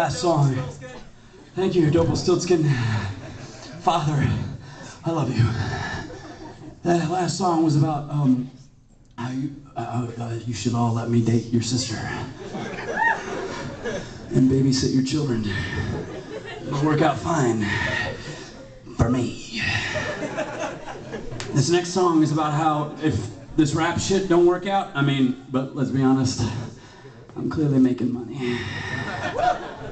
last song. Thank you, Doppelstiltskin. Father, I love you. That last song was about how you should all let me date your sister and babysit your children. It'll work out fine for me. This next song is about how if this rap shit don't work out, but let's be honest, I'm clearly making money.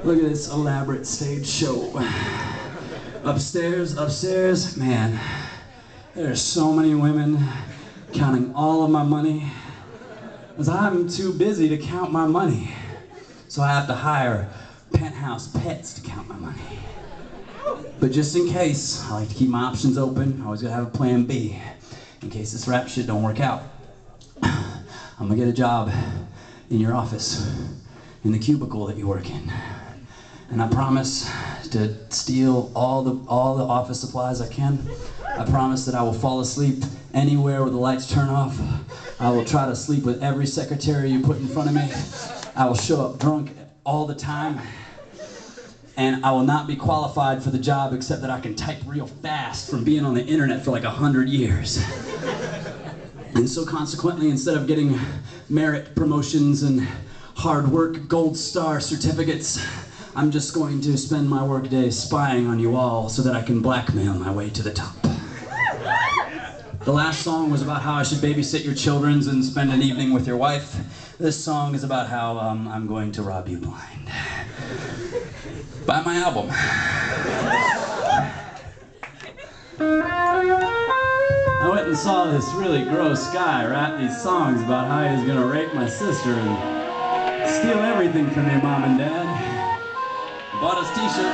Look at this elaborate stage show. Upstairs, man, there are so many women counting all of my money, because I'm too busy to count my money. So I have to hire penthouse pets to count my money. But just in case, I like to keep my options open. I always gotta have a plan B in case this rap shit don't work out. I'm gonna get a job in your office, in the cubicle that you work in. And I promise to steal all the office supplies I can. I promise that I will fall asleep anywhere where the lights turn off. I will try to sleep with every secretary you put in front of me. I will show up drunk all the time. And I will not be qualified for the job except that I can type real fast from being on the internet for like 100 years. And so consequently, instead of getting merit promotions and hard work gold star certificates, I'm just going to spend my work day spying on you all so that I can blackmail my way to the top. The last song was about how I should babysit your children and spend an evening with your wife. This song is about how I'm going to rob you blind. Buy my album. I went and saw this really gross guy rap these songs about how he was gonna rape my sister and steal everything from your mom and dad. Bought his t-shirt.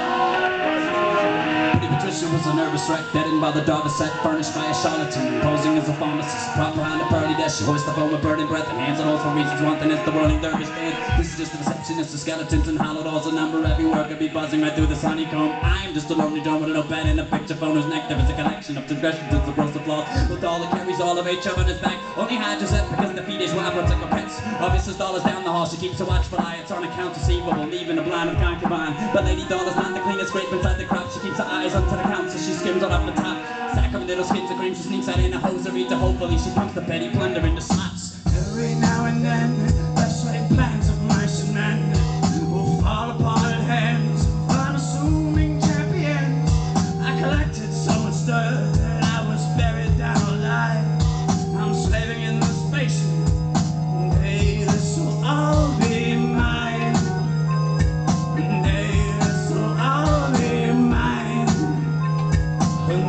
Pretty Patricia was a nervous wreck, deadened by the daughter set, furnished by a charlatan, posing as a pharmacist, prop behind a party desk. She hoists the phone with burning breath and hands and holes for reasons. One thing is the whirling dervish band. This is just a receptionist of skeletons and hollow dolls. A number everywhere could be buzzing right through this honeycomb. I'm just a lonely drone with a notepad and a picture phone whose neck there is a collection of transgressions and the flaws. With all that carries all of HR on his back. Only hides Josette because in the feed is where I protect her pets. Obviously dollars down the hall, she keeps a watchful eye. It's on accounts receivable, leaving a blind of concubine. But Lady Dollars not the cleanest, scrape inside the crop. She keeps her eyes onto the counts as she skims on up the top. Sack of little skins of cream, she sneaks out in a hosiery to hopefully she pumps the petty plunder into slots. Every now and then, that's right, plans of mice and men will fall apart at hands of unassuming champions. I collected so much dirt that I was buried down alive. I'm slaving in the spaceship. Hey, this will all be mine. Hey, this will all be mine.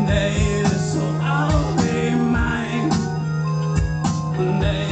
Hey, this will all be mine. Hey,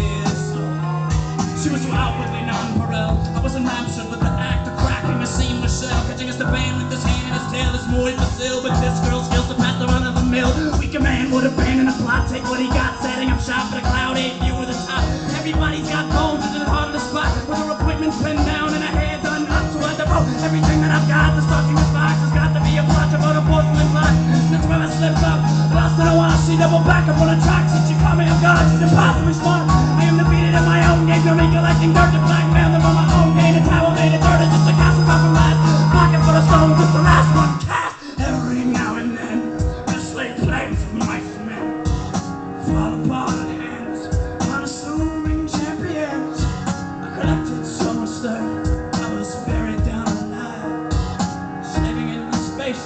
she was so outwardly non-pareil. I was enraptured with the act of cracking a seamless shell, catching us the band with his hand and his tail is more imbecile. But this girl skills to pass the run of the mill. Weaker man would abandon a plot, take what he got, setting up shop at a cloud 8 view of the top. Everybody's got bones into the heart of the spot, with her appointments pinned down and her hair done up to a devote. Everything that I've got, the stocking this box has got to be a blotch about a porcelain clock. That's where I slipped up. Lost in a while, she doubled back up on a track. Since she caught me off guard, she's impossibly smart. I am defeated in my own game, no recollecting dirt to blackmail them on my own game. A towel made of dirt is just a castle off a last pocket full of stones, just the last one cast. Every now and then, the slate flames of mice and men fall apart at hands, unassuming champions. I collected so much dirt, I was buried down alive, slaving in the space.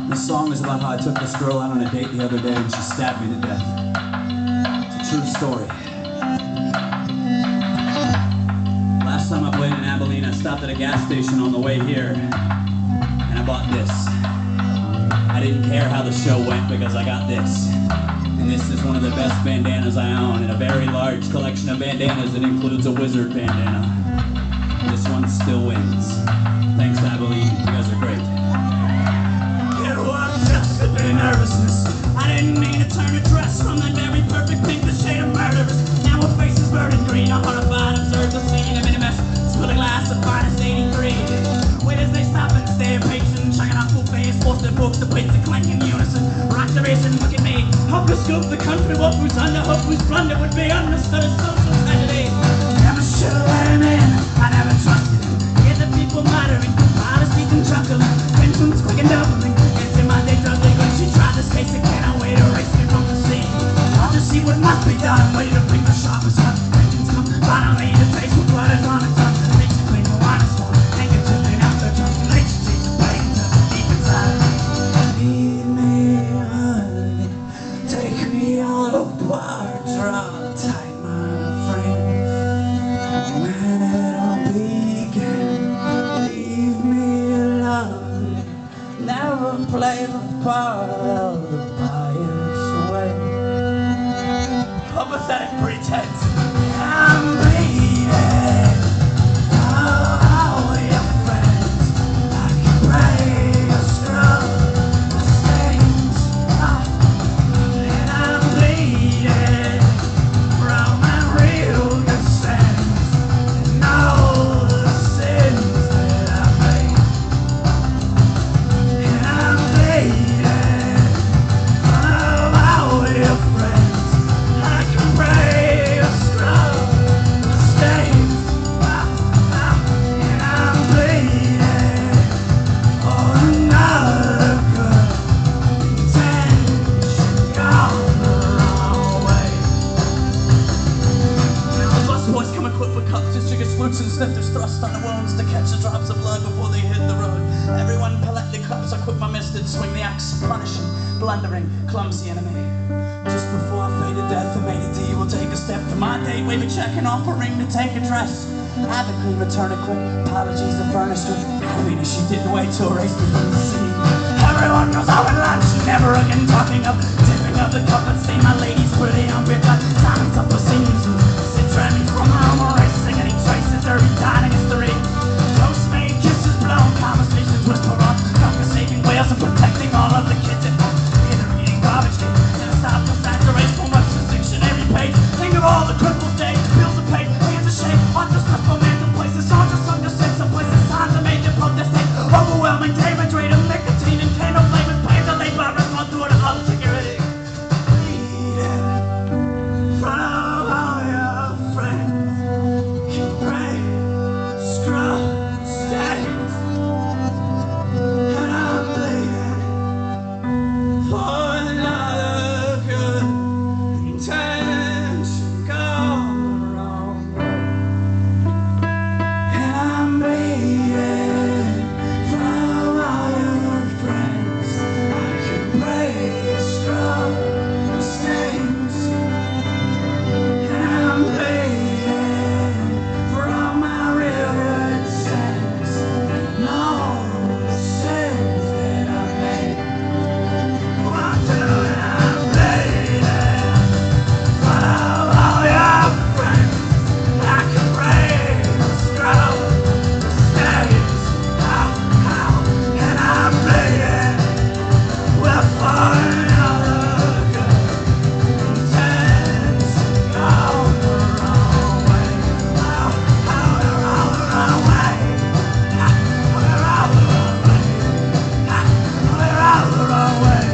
This song is about how I took this girl out on a date the other day and she stabbed me to death. It's a true story. Last time I played in Abilene, I stopped at a gas station on the way here, and I bought this. I didn't care how the show went because I got this. And this is one of the best bandanas I own, in a very large collection of bandanas that includes a wizard bandana. This one still wins. Thanks, Abilene. You guys are great. It was just a bit of nervousness. I didn't mean to turn a dress from that very perfect pink, the shade of murderers. Now her face is burning green. I'm horrified, observe the scene. I'm in a mess. Spill a glass of finest 83. Waiters, they stop and stare, patient, checking out full face. Force their books, the plates are clanking in unison. Rock the racing, look at me. Hope to scoop the country, what who's under, hope whose plunder would be understood as social tragedy. Never should have let him in, I never trusted him. Hear the people muttering, honesty and chuckling. Pensions quick and doubling, it's in my day doubling. When she tried this case again, I wait to erase me from the scene. I'll just see what must be done, waiting to bring the sharpest cut. Pensions come, finally the taste with blood is on its tongue. Makes it clean, no honest one. Handkerchief and out their tongue. Makes you taste the pain deep inside. Lead me on, take me all apart, draw tight, my friend. When it'll begin, leave me alone. Never play the part of the pious way. A pathetic pretense. I'm bleeding. Oh, your friends, I can pray a scroll. The stains, and I'm bleeding from my real good sense. And all the sins that I made. And I'm bleeding from all your friends. I can pray a scroll. The stains, and I'm bleeding. Oh, another good intention gone the wrong way. Now the busboys come equipped with cups, just sugar swoots and snifters thrust on the wounds to catch the drops of blood before they hit the road. Everyone politely claps, I quit my misted, swing the axe, punishing, blundering, clumsy enemy. Just before I fade to death, the maiden D will take a step to my date, wave a check and offering to take a dress. Have a clean, return it quick, apologies to furnished with happiness. She didn't wait to erase me from the scene. Everyone goes out at lunch, never again talking of tipping of the cup, but see my lady's pretty hungry, got silence up the seams. Sit trending from the room, erasing any traces, dirty dining history. Toast made, kisses blown, conversations whispered on, saving whales and protecting all of the kids at home. Either eating garbage can, and stop the saturate so much the dictionary page. Think of all the crippled days, bills are paid, hands are shake, hearts are stuck from random places, songs are sung to sing, some places signs are made to protesting. Overwhelming David Drake of nicotine and candle flavors, paid the labor and run through it all security. Bleeding from all your friends, you pray, scrub, stains. And I'm bleeding for another good intention gone wrong. And I'm bleeding from all your friends. I can pray a scrub the stains. And I'm bleeding from my real good sense. And all the sins that I made. One, two, and I'm bleeding from all your friends. I can pray a scrub the stains. And I'm bleeding with another good intention gone the wrong way. All the wrong way. We're all the wrong way. We're all the wrong way.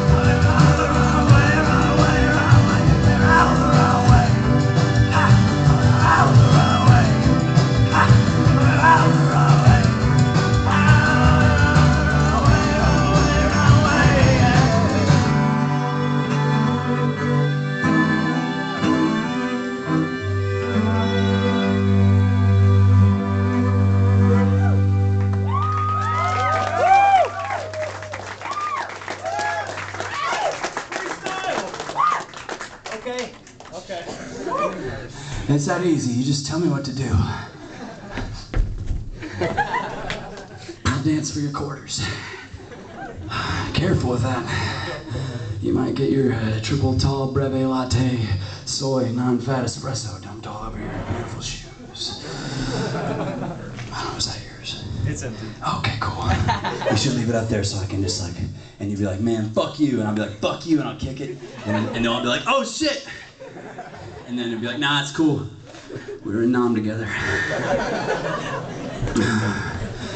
We're all the wrong way, wrong way, wrong way. We're all the wrong way. We're all the wrong way. We're all the wrong way. Okay. It's that easy. You just tell me what to do. dance for your quarters. Careful with that. You might get your triple tall breve latte, soy, non-fat espresso dumped all over your beautiful shoes. I don't know, is that yours? It's empty. Okay, cool. You should leave it up there so I can just like, and you'd be like, man, fuck you, and I'll be like, fuck you, and I'll kick it, and then I'll be like, oh shit! And then it'd be like, nah, it's cool. We were in Nam together.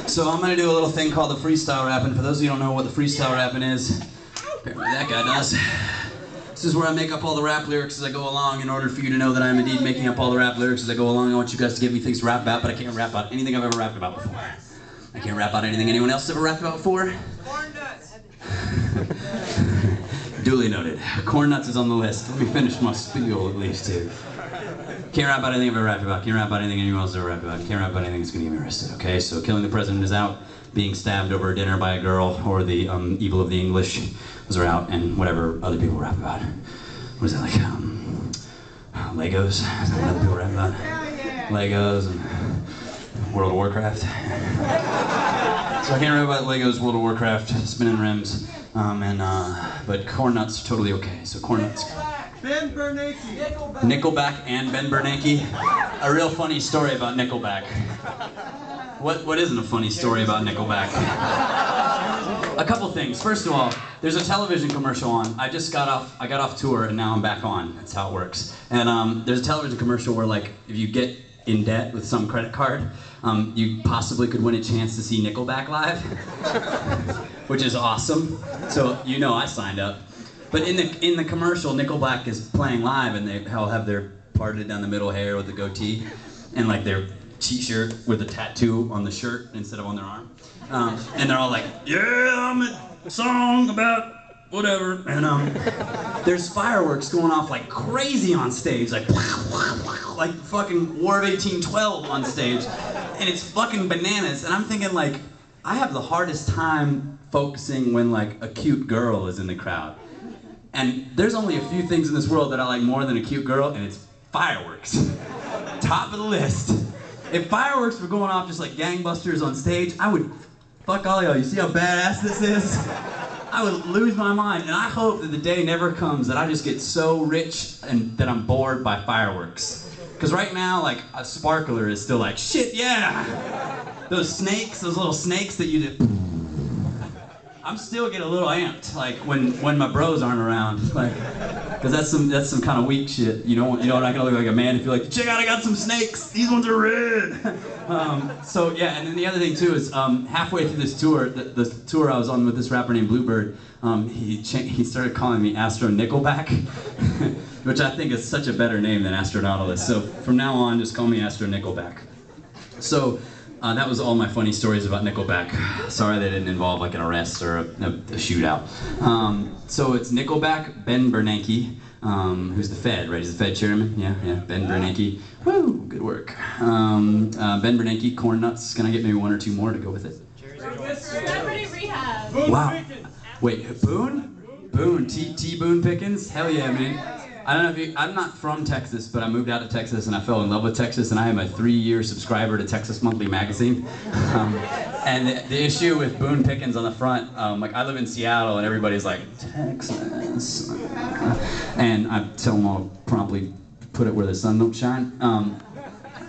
So I'm gonna do a little thing called the freestyle rapping. For those of you who don't know what the freestyle rapping is, apparently that guy does. This is where I make up all the rap lyrics as I go along. In order for you to know that I'm indeed making up all the rap lyrics as I go along, I want you guys to give me things to rap about, but I can't rap about anything I've ever rapped about before. I can't rap about anything anyone else has ever rapped about before. Corn nuts. Duly noted. Corn nuts is on the list. Let me finish my spiel at least too. Can't rap about anything I've ever rapped about. Can't rap about anything anyone else has ever rapped about. Can't rap about anything that's gonna get me arrested, okay? So killing the president is out. Being stabbed over dinner by a girl, or the evil of the English, those are out, and whatever other people rap about. What is that, like, Legos? Is that what other people rap about? Legos and World of Warcraft. So I can't rap about Legos, World of Warcraft, spinning rims, but corn nuts are totally okay. So corn nuts. Ben Bernanke. Nickelback and Ben Bernanke. A real funny story about Nickelback. What isn't a funny story about Nickelback? A couple things. First of all, there's a television commercial on. I got off tour and now I'm back on. That's how it works. And there's a television commercial where, like, if you get in debt with some credit card, you possibly could win a chance to see Nickelback live, which is awesome. So you know I signed up. But in the commercial, Nickelback is playing live, and they'll have their parted down the middle hair with a goatee, and like their t-shirt with a tattoo on the shirt instead of on their arm. And they're all like, yeah, I'm a song about whatever. And there's fireworks going off like crazy on stage, like fucking War of 1812 on stage. And it's fucking bananas. And I'm thinking, like, I have the hardest time focusing when like a cute girl is in the crowd. And there's only a few things in this world that I like more than a cute girl, and it's fireworks. Top of the list. If fireworks were going off just like gangbusters on stage, I would, fuck all y'all, you see how badass this is? I would lose my mind, and I hope that the day never comes that I just get so rich and that I'm bored by fireworks. Because right now, like, a sparkler is still like, shit, yeah! Those snakes, those little snakes that you do. I'm still getting a little amped, like when my bros aren't around, like, because that's some kind of weak shit. You know, I'm not gonna look like a man if you're like, check out, I got some snakes. These ones are red. So yeah, and then the other thing too is halfway through this tour, the tour I was on with this rapper named Bluebird, he started calling me Astro Nickelback, which I think is such a better name than Astronautalis. So from now on, just call me Astro Nickelback. So. That was all my funny stories about Nickelback. Sorry they didn't involve like an arrest or a shootout. So it's Nickelback, Ben Bernanke, who's the Fed, right? He's the Fed chairman. Yeah, Ben Bernanke. Woo, good work. Ben Bernanke, corn nuts. Can I get maybe one or two more to go with it? Celebrity Rehab. Wow. Wait, Boone? Boone, T. Boone Pickens? Hell yeah, man. I don't know if I'm not from Texas, but I moved out to Texas and I fell in love with Texas, and I am a 3-year subscriber to Texas Monthly Magazine. And the issue with Boone Pickens on the front, like, I live in Seattle and everybody's like, Texas. And I tell them I'll promptly put it where the sun don't shine.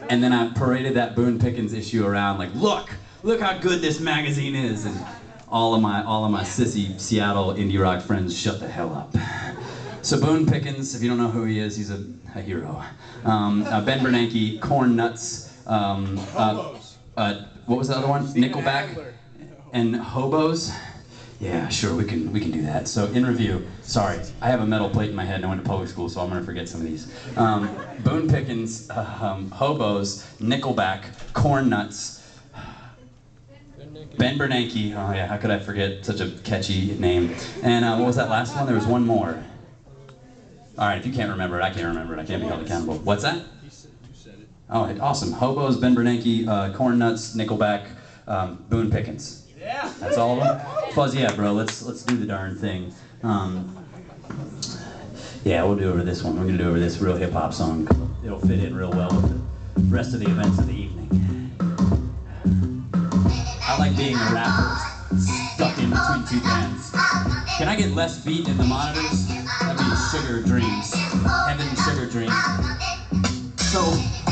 And then I paraded that Boone Pickens issue around like, look how good this magazine is. And all of my sissy Seattle indie rock friends shut the hell up. So Boone Pickens, if you don't know who he is, he's a hero. Ben Bernanke, corn nuts. What was the other one? Nickelback and hobos. Yeah, sure, we can do that. So in review, sorry, I have a metal plate in my head and I went to public school, so I'm gonna forget some of these. Boone Pickens, hobos, Nickelback, corn nuts. Ben Bernanke, oh yeah, how could I forget such a catchy name? And what was that last one? There was one more. All right, if you can't remember it, I can't remember it. I can't be held accountable. What's that? You said it. Oh, awesome. Hobos, Ben Bernanke, corn nuts, Nickelback, Boone Pickens. Yeah. That's all of them? Fuzz, yeah, bro. Let's do the darn thing. Yeah, we'll do over this one. We're gonna do over this real hip hop song. It'll fit in real well with the rest of the events of the evening. I I like being a rapper stuck in between two bands. Can I get less beat in the monitors? That'd be sugar dreams. Heaven sugar dream. So,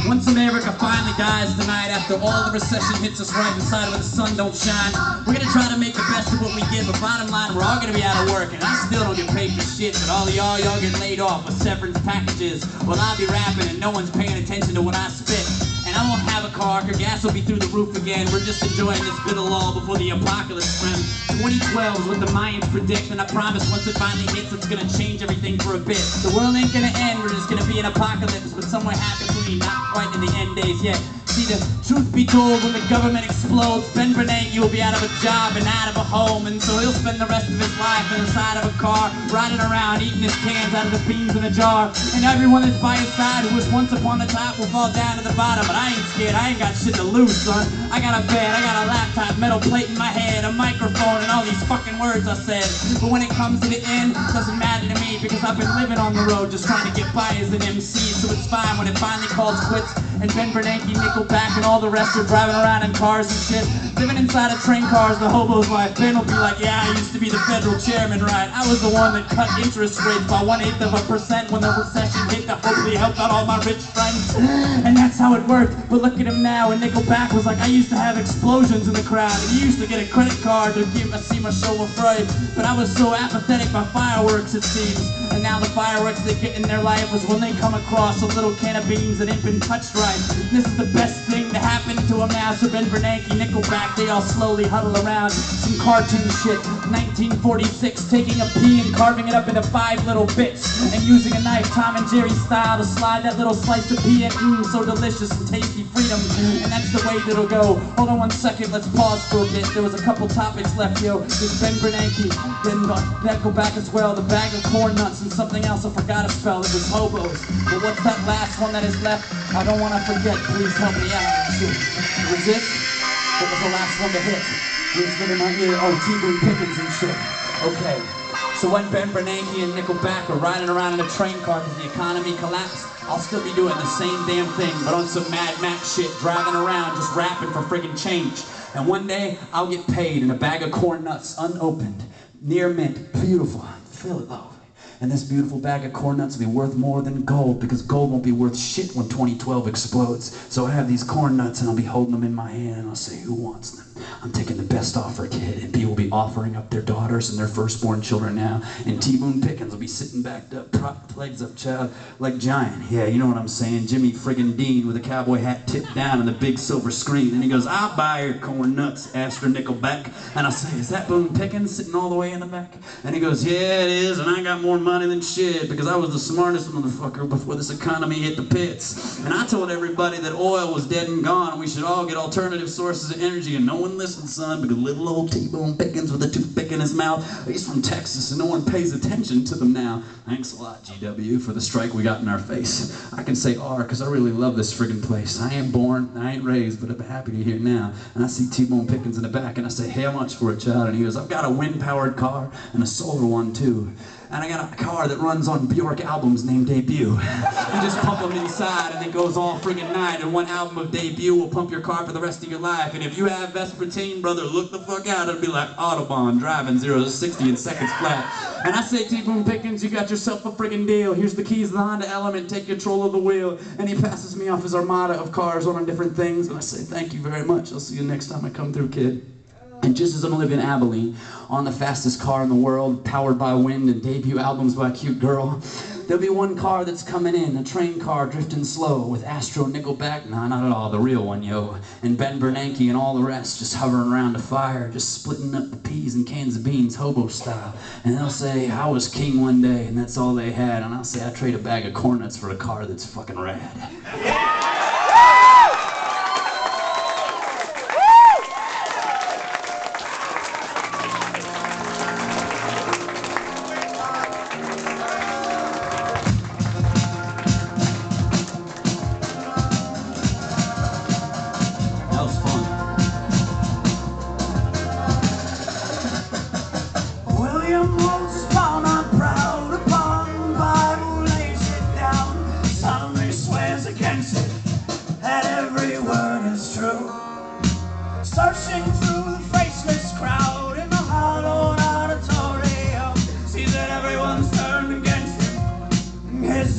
once America finally dies tonight, after all the recession hits us right inside where the sun don't shine, we're gonna try to make the best of what we get, but bottom line, we're all gonna be out of work, and I still don't get paid for shit, but all of y'all get laid off with severance packages, while I'll be rapping and no one's paying attention to what I spit. And I won't have a car, cause gas will be through the roof again. We're just enjoying this bit of lull before the apocalypse, friend. 2012 is what the Mayans predict, and I promise once it finally hits, it's gonna change everything for a bit. The world ain't gonna end, we're just gonna be an apocalypse, but somewhere happens when you're not quite in the end days yet. See, the truth be told, when the government explodes, Ben Bernanke will be out of a job and out of a home, and so he'll spend the rest of his life in the side of a car, riding around, eating his cans out of the beans in a jar, and everyone that's by his side who was once upon the top will fall down to the bottom, but I ain't scared, I ain't got shit to lose, son. I got a bed, I got a laptop, metal plate in my head, a microphone, and all these fucking words I said, but when it comes to the end, it doesn't matter to me, because I've been living on the road just trying to get by as an MC, so it's fine when it finally calls quits, and Ben Bernanke, Nickelback, and all the rest are driving around in cars and shit, living inside of train cars, the hobo's life. Ben will be like, yeah, I used to be the federal chairman, right? I was the one that cut interest rates by 1/8% when the recession hit to hopefully help out all my rich friends. And that's how it worked. But look at him now, and Nickelback was like, I used to have explosions in the crowd, and he used to get a credit card to see my show afraid. But I was so apathetic by fireworks, it seems. And now the fireworks they get in their life was when they come across a little can of beans that ain't been touched right. This is the best thing to happen to a master. Ben Bernanke, Nickelback, they all slowly huddle around some cartoon shit. 1946, taking a pea and carving it up into 5 little bits, and using a knife, Tom and Jerry style, to slide that little slice of pea in. So delicious and tasty freedom, and that's the way that it'll go. Hold on one second, let's pause for a bit. There was a couple topics left, yo. There's Ben Bernanke, then Nickelback as well, the bag of corn nuts, and something else I forgot to spell. It was hobos. But what's that last one that is left? I don't want to forget. Please help me out. Resist? What was the last one to hit? Who's in my ear? Oh, T-Boone Pickens and shit. Okay. So when Ben Bernanke and Nickelback are riding around in a train car because the economy collapsed, I'll still be doing the same damn thing, but on some Mad Max shit, driving around just rapping for friggin' change. And one day, I'll get paid in a bag of corn nuts, unopened, near mint, beautiful. Feel it, love. And this beautiful bag of corn nuts will be worth more than gold, because gold won't be worth shit when 2012 explodes. So I have these corn nuts and I'll be holding them in my hand and I'll say, who wants them? I'm taking the best offer, kid. And people will be offering up their daughters and their firstborn children now. And T-Boone Pickens will be sitting backed up, propped legs up, child, like giant. Yeah, you know what I'm saying. Jimmy friggin' Dean with a cowboy hat tipped down and the big silver screen. And he goes, I'll buy your corn nuts, Astor Nickelback. And I'll say, is that Boone Pickens sitting all the way in the back? And he goes, yeah, it is. And I got more money than shit, because I was the smartest motherfucker before this economy hit the pits. And I told everybody that oil was dead and gone, and we should all get alternative sources of energy, and no one listened, son, because little old T-Boone Pickens with a toothpick in his mouth, he's from Texas and no one pays attention to them now. Thanks a lot, GW, for the strike we got in our face. I can say R, because I really love this friggin' place. I ain't born, I ain't raised, but I'm happy to be here now. And I see T-Bone Pickens in the back, and I say, hey, how much for it, child? And he goes, I've got a wind-powered car and a solar one, too. And I got a car that runs on Bjork albums named Debut. You just pump them inside and it goes all friggin' night, and one album of Debut will pump your car for the rest of your life. And if you have Vespertine, brother, look the fuck out. It'll be like Autobahn driving 0 to 60 in seconds flat. And I say, T-Boone Pickens, you got yourself a friggin' deal. Here's the keys to the Honda Element, take control of the wheel. And he passes me off his armada of cars on different things. And I say, thank you very much. I'll see you next time I come through, kid. And just as I'm living in Abilene, on the fastest car in the world, powered by wind and debut albums by a cute girl, there'll be one car that's coming in, a train car drifting slow, with Astro Nickelback, nah, not at all, the real one, yo, and Ben Bernanke and all the rest just hovering around a fire, just splitting up the peas and cans of beans, hobo style. And they'll say, I was king one day, and that's all they had. And I'll say, I trade a bag of corn nuts for a car that's fucking rad. Against it, had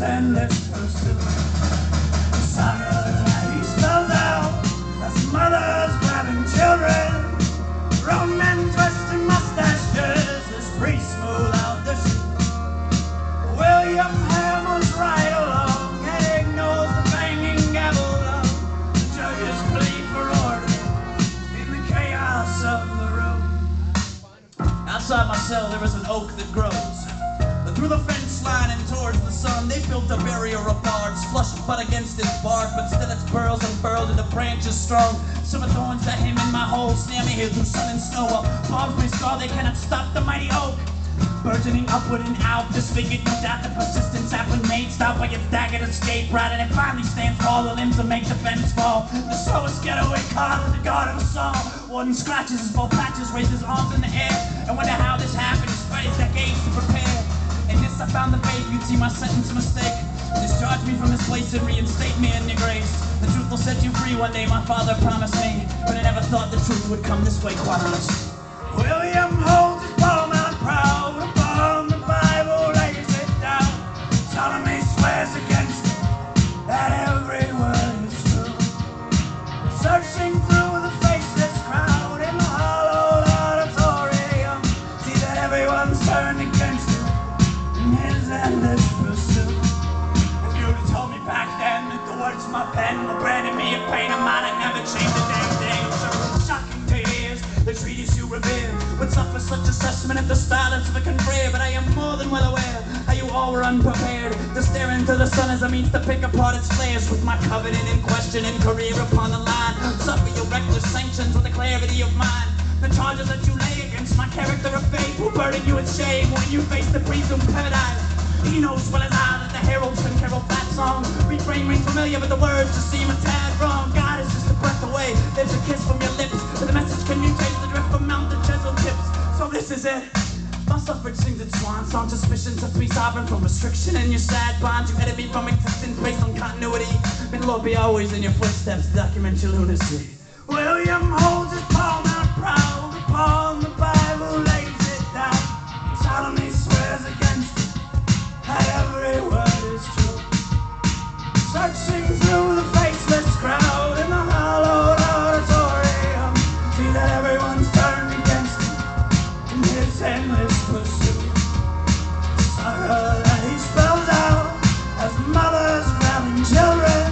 his endless pursuit. The saga that he spells out as mothers grabbing children, grown men twisting mustaches as priests smooth out the shoot. William hammers right along and ignores the banging gavel of the judges plead for order in the chaos of the room. Outside my cell there is an oak that grows. But through the fence line and towards the sun, they built a barrier of barbs, flush but against its bark, but still its burls unfurled and the branches strong. Silver thorns that hem in my hole snare me here through sun and snow. While barbs may scar, they cannot stop the mighty oak. Burgeoning upward and out, disfigured, no doubt the persistence happened made. Stopped by its daggered escape route, and it finally stands tall. The limbs that make the fence fall. The slowest getaway car with the guard of a song. Warden scratches his both patches, raises his arms in the air, and wonder how this happened, despite his decades to prepare. In this I found the faith, you'd see my sentence a mistake. Discharge me from this place and reinstate me in your grace. The truth will set you free one day, my father promised me, but I never thought the truth would come this way, quite honest. William holds his palm out proud upon the Bible, lays it down. Solemnly swears against it that every word is true. Searching through the faceless crowd in the hollowed auditorium, see that everyone's turned against him in his endless pursuit. If you'd have told me back then that the words of my pen were branding me a pain of mine, I'd never change a damn thing. So shocking to hear the treatise you revere would suffer such assessment if the silence of a confrere. But I am more than well aware how you all were unprepared to stare into the sun as a means to pick apart its flares. With my covenant in question and career upon the line, suffer your reckless sanctions with the clarity of mind. The charges that you lay against my character of faith will burden you with shame when you face the presumed paradigm. He knows well as I that the heralds can carol that song. Refrain ring familiar, but the words just seem a tad wrong. God is just a breath away, there's a kiss from your lips, but the message can mutate the drift from mountain chisel tips. So this is it. My suffrage sings its swan song, suspicion to be sovereign from restriction in your sad bonds. You headed me from existence based on continuity. May the Lord be always in your footsteps to document your lunacy. William holds his palm out proud upon the Bible, lays it down, solemnly swears against it that every word is true. Searching through the faceless crowd in the hollowed auditorium, see that everyone's turned against him in his endless pursuit. The saga that he spells out as mothers grabbing children,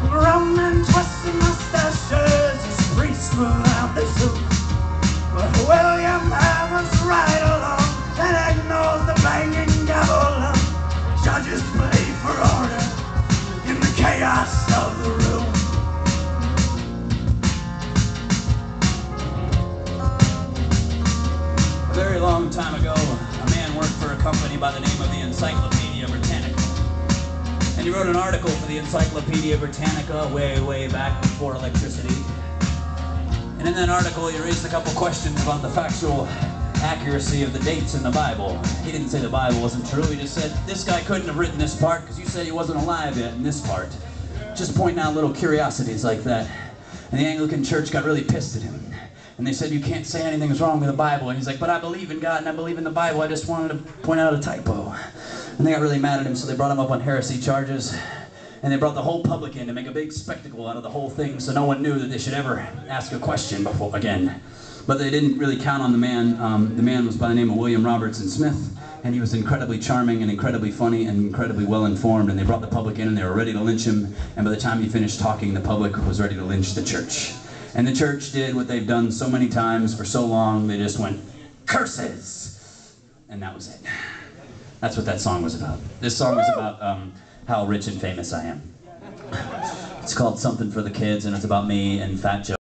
grown men twisting mustaches as priests smooth out the suit. But William hammers right along and ignores the banging gavel of judges play for order in the chaos of the room. A very long time ago, a man worked for a company by the name of the Encyclopedia Britannica. And he wrote an article for the Encyclopedia Britannica way back before electricity. And in that article, he raised a couple questions about the factual accuracy of the dates in the Bible. He didn't say the Bible wasn't true, he just said, this guy couldn't have written this part because you said he wasn't alive yet in this part. Just pointing out little curiosities like that. And the Anglican Church got really pissed at him. And they said, you can't say anything's wrong with the Bible. And he's like, but I believe in God and I believe in the Bible. I just wanted to point out a typo. And they got really mad at him, so they brought him up on heresy charges. And they brought the whole public in to make a big spectacle out of the whole thing, so no one knew that they should ever ask a question before again. But they didn't really count on the man. The man was by the name of William Robertson Smith, and he was incredibly charming and incredibly funny and incredibly well-informed, and they brought the public in and they were ready to lynch him, and by the time he finished talking, the public was ready to lynch the church. And the church did what they've done so many times for so long, they just went, curses! And that was it. That's what that song was about. This song was about how rich and famous I am. It's called Something for the Kids, and it's about me and Fat Joe.